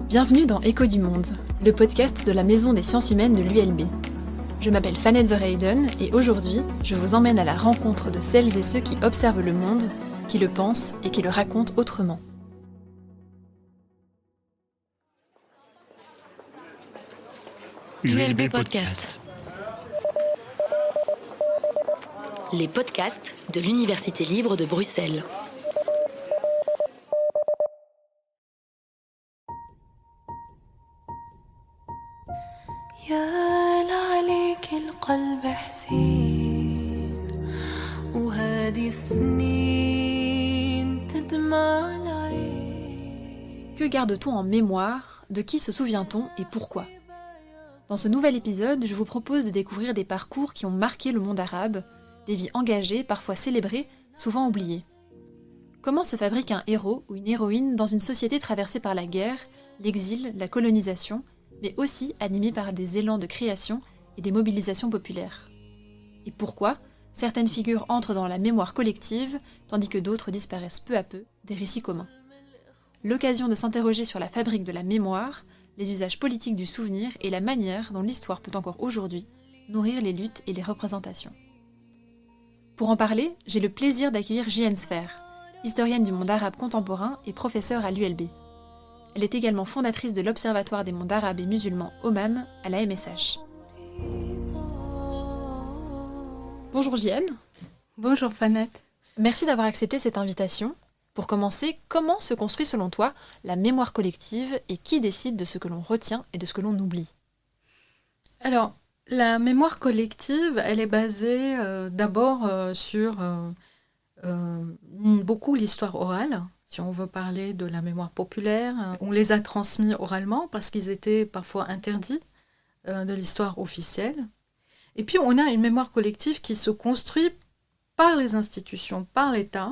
Bienvenue dans Écho du Monde, le podcast de la Maison des Sciences Humaines de l'ULB. Je m'appelle Fanette Verheyden et aujourd'hui, je vous emmène à la rencontre de celles et ceux qui observent le monde, qui le pensent et qui le racontent autrement. ULB Podcast. Les podcasts de l'Université libre de Bruxelles. Que garde-t-on en mémoire? De qui se souvient-on et pourquoi? Dans ce nouvel épisode, je vous propose de découvrir des parcours qui ont marqué le monde arabe, des vies engagées, parfois célébrées, souvent oubliées. Comment se fabrique un héros ou une héroïne dans une société traversée par la guerre, l'exil, la colonisation, mais aussi animée par des élans de création et des mobilisations populaires? Et pourquoi certaines figures entrent dans la mémoire collective, tandis que d'autres disparaissent peu à peu des récits communs? L'occasion de s'interroger sur la fabrique de la mémoire, les usages politiques du souvenir et la manière dont l'histoire peut encore aujourd'hui nourrir les luttes et les représentations. Pour en parler, j'ai le plaisir d'accueillir Jihen Sfer, historienne du monde arabe contemporain et professeure à l'ULB. Elle est également fondatrice de l'Observatoire des mondes arabes et musulmans OMAM à la MSH. Bonjour Jihen. Bonjour Fanette. Merci d'avoir accepté cette invitation. Pour commencer, comment se construit selon toi la mémoire collective et qui décide de ce que l'on retient et de ce que l'on oublie? Alors, la mémoire collective, elle est basée d'abord sur beaucoup l'histoire orale. Si on veut parler de la mémoire populaire, on les a transmis oralement parce qu'ils étaient parfois interdits de l'histoire officielle. Et puis on a une mémoire collective qui se construit par les institutions, par l'État,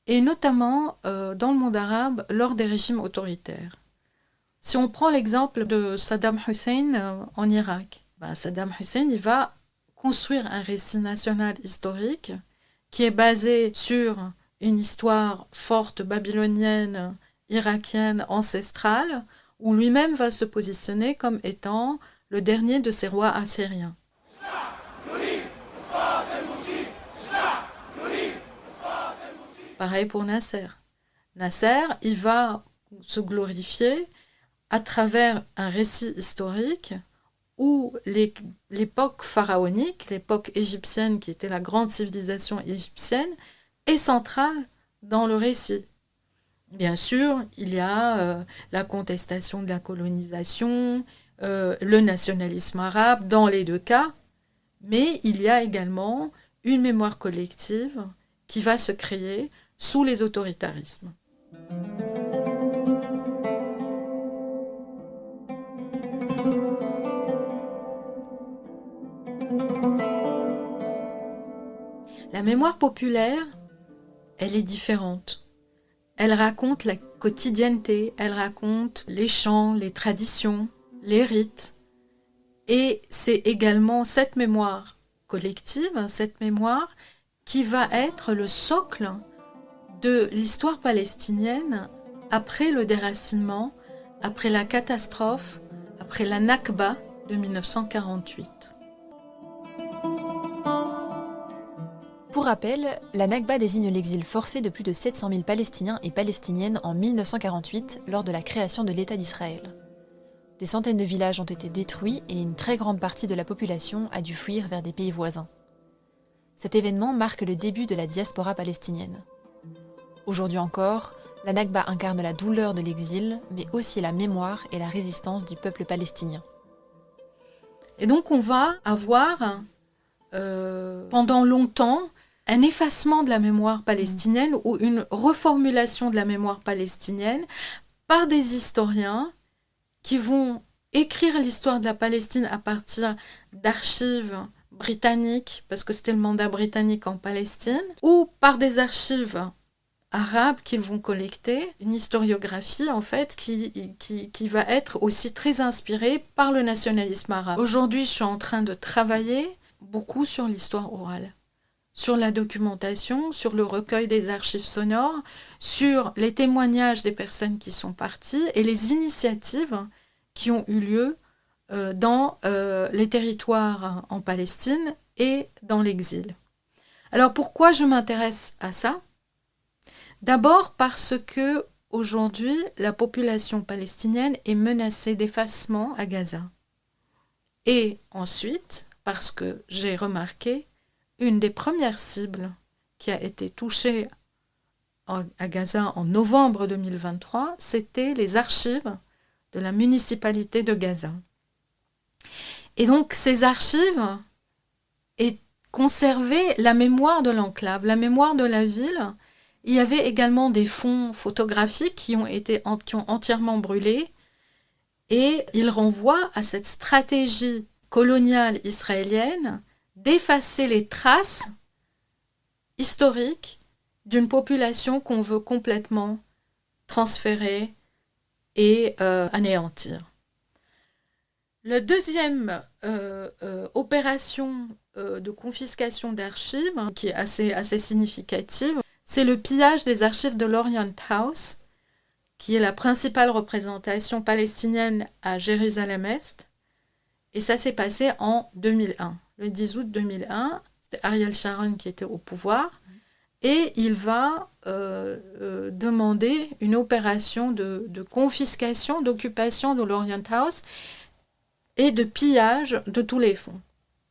et notamment dans le monde arabe lors des régimes autoritaires. Si on prend l'exemple de Saddam Hussein en Irak, Saddam Hussein il va construire un récit national historique qui est basé sur une histoire forte babylonienne, irakienne, ancestrale, où lui-même va se positionner comme étant le dernier de ces rois assyriens. Pareil pour Nasser. Nasser, il va se glorifier à travers un récit historique où l'époque pharaonique, l'époque égyptienne qui était la grande civilisation égyptienne, est centrale dans le récit. Bien sûr, il y a la contestation de la colonisation, le nationalisme arabe dans les deux cas, mais il y a également une mémoire collective qui va se créer sous les autoritarismes. La mémoire populaire, elle est différente. Elle raconte la quotidienneté, elle raconte les chants, les traditions, les rites. Et c'est également cette mémoire collective, cette mémoire qui va être le socle de l'histoire palestinienne après le déracinement, après la catastrophe, après la Nakba de 1948. Pour rappel, la Nakba désigne l'exil forcé de plus de 700 000 Palestiniens et Palestiniennes en 1948 lors de la création de l'État d'Israël. Des centaines de villages ont été détruits et une très grande partie de la population a dû fuir vers des pays voisins. Cet événement marque le début de la diaspora palestinienne. Aujourd'hui encore, la Nakba incarne la douleur de l'exil, mais aussi la mémoire et la résistance du peuple palestinien. Et donc on va avoir pendant longtemps un effacement de la mémoire palestinienne ou une reformulation de la mémoire palestinienne par des historiens qui vont écrire l'histoire de la Palestine à partir d'archives britanniques, parce que c'était le mandat britannique en Palestine, ou par des archives arabes qu'ils vont collecter, une historiographie en fait qui va être aussi très inspirée par le nationalisme arabe. Aujourd'hui, je suis en train de travailler beaucoup sur l'histoire orale. sur la documentation, sur le recueil des archives sonores, sur les témoignages des personnes qui sont parties et les initiatives qui ont eu lieu dans les territoires en Palestine et dans l'exil. Alors pourquoi je m'intéresse à ça ? D'abord parce que aujourd'hui, la population palestinienne est menacée d'effacement à Gaza. Et ensuite, parce que j'ai remarqué une des premières cibles qui a été touchée à Gaza en novembre 2023, c'était les archives de la municipalité de Gaza. Et donc, ces archives conservaient la mémoire de l'enclave, la mémoire de la ville. Il y avait également des fonds photographiques qui ont entièrement brûlé. Et ils renvoient à cette stratégie coloniale israélienne d'effacer les traces historiques d'une population qu'on veut complètement transférer et anéantir. La deuxième opération de confiscation d'archives, qui est assez significative, c'est le pillage des archives de l'Orient House, qui est la principale représentation palestinienne à Jérusalem-Est. Et ça s'est passé en 2001. Le 10 août 2001, c'était Ariel Sharon qui était au pouvoir. Et il va demander une opération de confiscation, d'occupation de l'Orient House et de pillage de tous les fonds.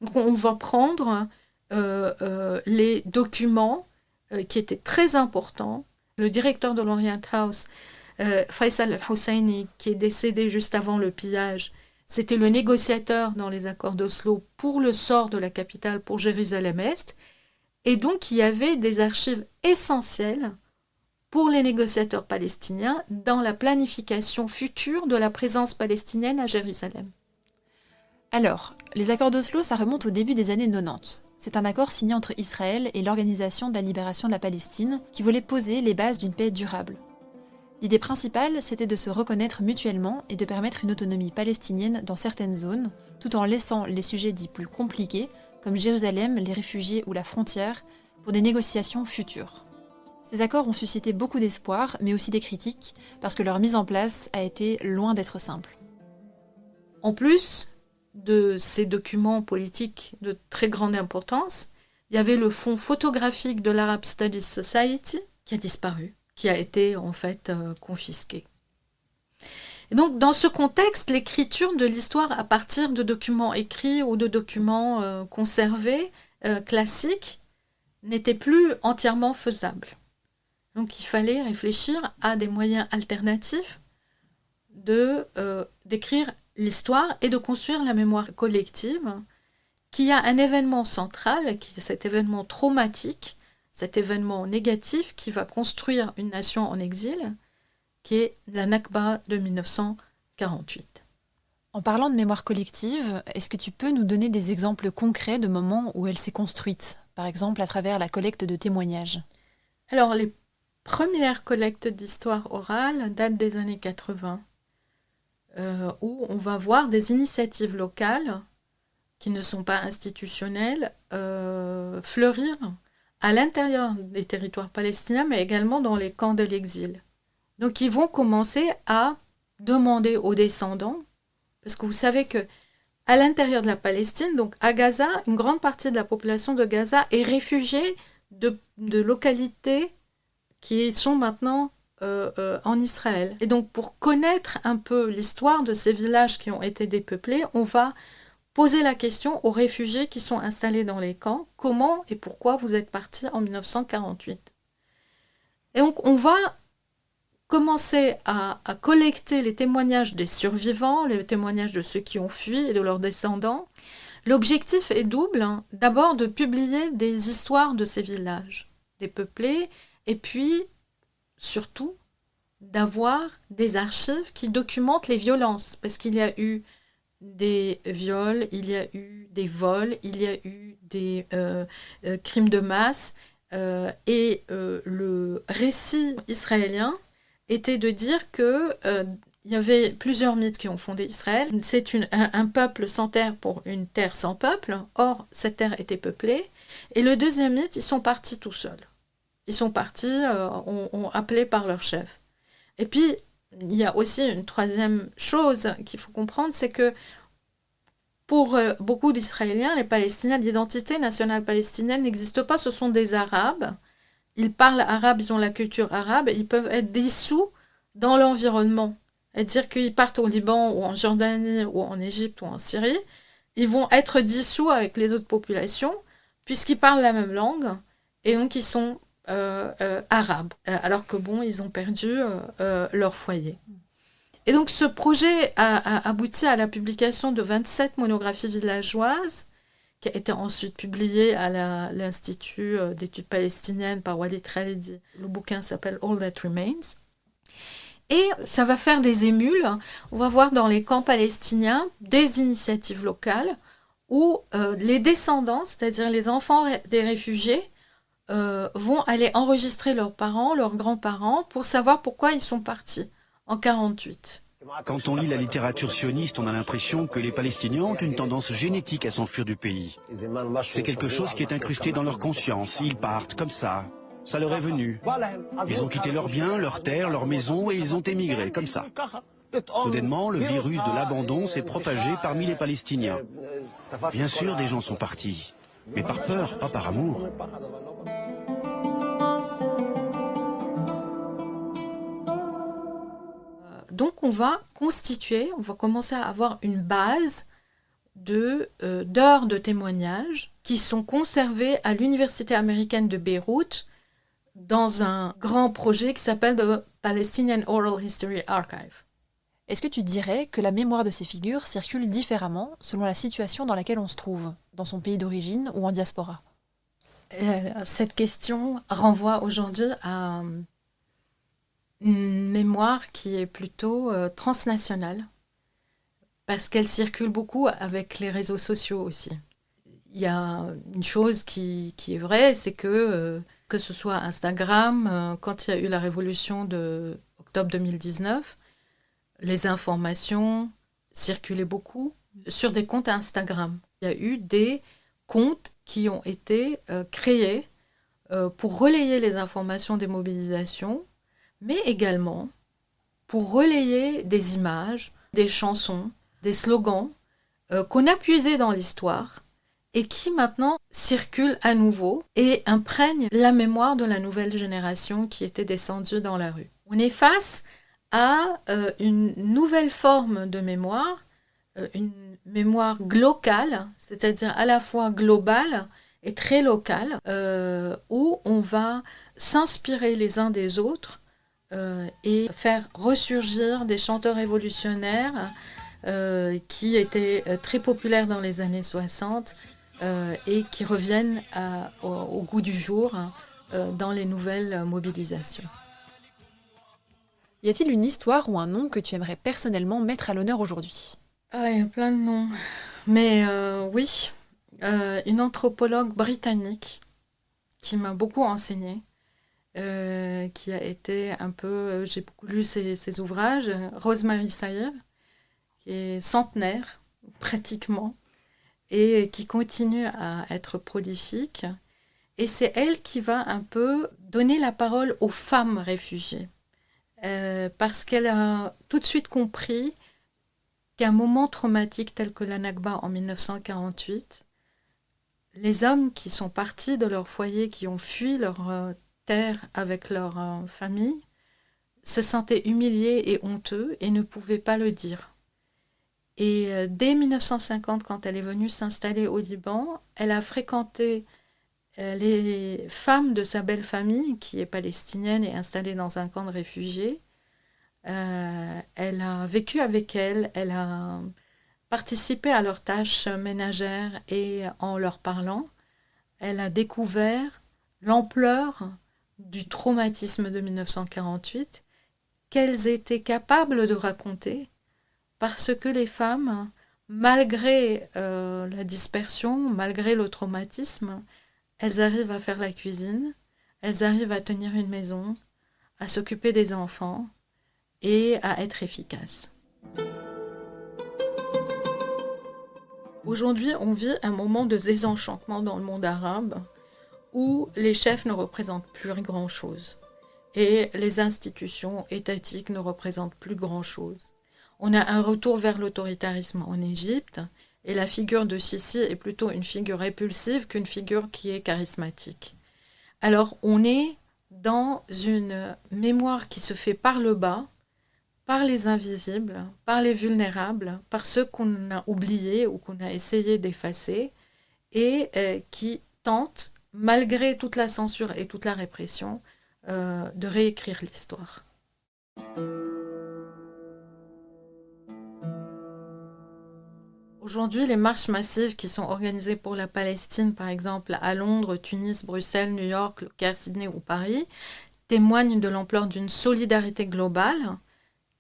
Donc on va prendre les documents qui étaient très importants. Le directeur de l'Orient House, Faisal al-Husseini, qui est décédé juste avant le pillage, c'était le négociateur dans les accords d'Oslo pour le sort de la capitale, pour Jérusalem-Est. Et donc, il y avait des archives essentielles pour les négociateurs palestiniens dans la planification future de la présence palestinienne à Jérusalem. Alors, les accords d'Oslo, ça remonte au début des années 90. C'est un accord signé entre Israël et l'Organisation de la libération de la Palestine qui voulait poser les bases d'une paix durable. L'idée principale, c'était de se reconnaître mutuellement et de permettre une autonomie palestinienne dans certaines zones, tout en laissant les sujets dits plus compliqués, comme Jérusalem, les réfugiés ou la frontière, pour des négociations futures. Ces accords ont suscité beaucoup d'espoir, mais aussi des critiques, parce que leur mise en place a été loin d'être simple. En plus de ces documents politiques de très grande importance, il y avait le fonds photographique de l'Arab Studies Society qui a disparu, qui a été en fait confisqué. Et donc dans ce contexte, l'écriture de l'histoire à partir de documents écrits ou de documents conservés, classiques, n'était plus entièrement faisable. Donc il fallait réfléchir à des moyens alternatifs d'écrire l'histoire et de construire la mémoire collective, qui a un événement central, qui est cet événement traumatique, cet événement négatif qui va construire une nation en exil, qui est la Nakba de 1948. En parlant de mémoire collective, est-ce que tu peux nous donner des exemples concrets de moments où elle s'est construite, par exemple à travers la collecte de témoignages ? Alors, les premières collectes d'histoire orale datent des années 80, où on va voir des initiatives locales qui ne sont pas institutionnelles fleurir à l'intérieur des territoires palestiniens, mais également dans les camps de l'exil. Donc ils vont commencer à demander aux descendants, parce que vous savez que à l'intérieur de la Palestine, donc à Gaza, une grande partie de la population de Gaza est réfugiée de localités qui sont maintenant en Israël. Et donc pour connaître un peu l'histoire de ces villages qui ont été dépeuplés, on va poser la question aux réfugiés qui sont installés dans les camps, comment et pourquoi vous êtes partis en 1948. Et donc on va commencer à collecter les témoignages des survivants, les témoignages de ceux qui ont fui et de leurs descendants. L'objectif est double, d'abord de publier des histoires de ces villages dépeuplés, et puis surtout d'avoir des archives qui documentent les violences, parce qu'il y a eu des viols, il y a eu des vols, il y a eu des crimes de masse, et le récit israélien était de dire que il y avait plusieurs mythes qui ont fondé Israël. C'est un peuple sans terre pour une terre sans peuple. Or, cette terre était peuplée. Et le deuxième mythe, ils sont partis tout seuls. Ils sont partis, ont appelé par leur chef. Et puis, il y a aussi une troisième chose qu'il faut comprendre, c'est que pour beaucoup d'Israéliens, les Palestiniens, l'identité nationale palestinienne n'existe pas. Ce sont des Arabes. Ils parlent arabe, ils ont la culture arabe. Ils peuvent être dissous dans l'environnement. C'est-à-dire qu'ils partent au Liban ou en Jordanie ou en Égypte ou en Syrie, ils vont être dissous avec les autres populations puisqu'ils parlent la même langue et donc ils sont arabes. Alors que bon, ils ont perdu leur foyer. Et donc ce projet a abouti à la publication de 27 monographies villageoises qui a été ensuite publiée à l'Institut d'études palestiniennes par Walid Khalidi. Le bouquin s'appelle All That Remains. Et ça va faire des émules. On va voir dans les camps palestiniens des initiatives locales où les descendants, c'est-à-dire les enfants des réfugiés, vont aller enregistrer leurs parents, leurs grands-parents, pour savoir pourquoi ils sont partis en 1948. Quand on lit la littérature sioniste, on a l'impression que les Palestiniens ont une tendance génétique à s'enfuir du pays. C'est quelque chose qui est incrusté dans leur conscience. Ils partent comme ça. Ça leur est venu. Ils ont quitté leurs biens, leurs terres, leurs maisons et ils ont émigré, comme ça. Soudainement, le virus de l'abandon s'est propagé parmi les Palestiniens. Bien sûr, des gens sont partis, mais par peur, pas par amour. Donc on va commencer à avoir une base d'heures de témoignages qui sont conservées à l'Université américaine de Beyrouth dans un grand projet qui s'appelle The Palestinian Oral History Archive. Est-ce que tu dirais que la mémoire de ces figures circule différemment selon la situation dans laquelle on se trouve, dans son pays d'origine ou en diaspora ? Cette question renvoie aujourd'hui à une mémoire qui est plutôt transnationale, parce qu'elle circule beaucoup avec les réseaux sociaux aussi. Il y a une chose qui est vraie, c'est que ce soit Instagram, quand il y a eu la révolution de octobre 2019, les informations circulaient beaucoup sur des comptes Instagram. Il y a eu des comptes qui ont été créés pour relayer les informations des mobilisations, mais également pour relayer des images, des chansons, des slogans qu'on a puisés dans l'histoire et qui maintenant circulent à nouveau et imprègnent la mémoire de la nouvelle génération qui était descendue dans la rue. On est face à une nouvelle forme de mémoire, une mémoire glocale, c'est-à-dire à la fois globale et très locale, où on va s'inspirer les uns des autres et faire ressurgir des chanteurs révolutionnaires qui étaient très populaires dans les années 60 et qui reviennent au goût du jour dans les nouvelles mobilisations. Y a-t-il une histoire ou un nom que tu aimerais personnellement mettre à l'honneur aujourd'hui ? Ah, il y a plein de noms. Mais oui, une anthropologue britannique qui m'a beaucoup enseignée, qui a été un peu... j'ai beaucoup lu ses ouvrages, Rosemary Sayre, qui est centenaire, pratiquement, et qui continue à être prolifique. Et c'est elle qui va un peu donner la parole aux femmes réfugiées. Parce qu'elle a tout de suite compris qu'un moment traumatique tel que la Nakba en 1948, les hommes qui sont partis de leur foyer, qui ont fui leur terre avec leur famille, se sentaient humiliés et honteux et ne pouvaient pas le dire. Et dès 1950, quand elle est venue s'installer au Liban, elle a fréquenté les femmes de sa belle famille, qui est palestinienne et installée dans un camp de réfugiés. Elle a vécu avec elles, elle a participé à leurs tâches ménagères et en leur parlant, elle a découvert l'ampleur du traumatisme de 1948 qu'elles étaient capables de raconter parce que les femmes, malgré la dispersion, malgré le traumatisme, elles arrivent à faire la cuisine, elles arrivent à tenir une maison, à s'occuper des enfants et à être efficace. Aujourd'hui, on vit un moment de désenchantement dans le monde arabe où les chefs ne représentent plus grand-chose et les institutions étatiques ne représentent plus grand-chose. On a un retour vers l'autoritarisme en Égypte et la figure de Sisi est plutôt une figure répulsive qu'une figure qui est charismatique. Alors on est dans une mémoire qui se fait par le bas, par les invisibles, par les vulnérables, par ceux qu'on a oubliés ou qu'on a essayé d'effacer et qui tentent, malgré toute la censure et toute la répression, de réécrire l'histoire. Aujourd'hui, les marches massives qui sont organisées pour la Palestine, par exemple à Londres, Tunis, Bruxelles, New York, Le Caire, Sydney ou Paris, témoignent de l'ampleur d'une solidarité globale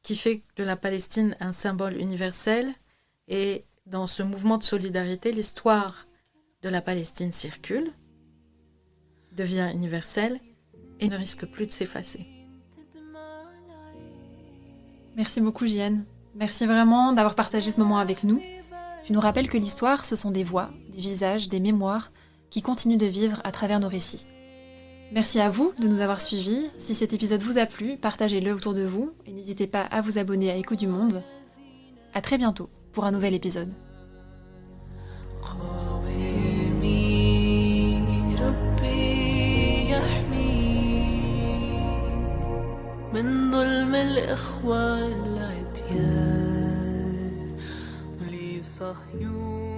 qui fait de la Palestine un symbole universel. Et dans ce mouvement de solidarité, l'histoire de la Palestine circule, devient universelle et ne risque plus de s'effacer. Merci beaucoup, Jienne. Merci vraiment d'avoir partagé ce moment avec nous. Tu nous rappelles que l'histoire, ce sont des voix, des visages, des mémoires qui continuent de vivre à travers nos récits. Merci à vous de nous avoir suivis. Si cet épisode vous a plu, partagez-le autour de vous et n'hésitez pas à vous abonner à Écho du Monde. À très bientôt pour un nouvel épisode. من ظلم الإخوان العتيان ولصهيون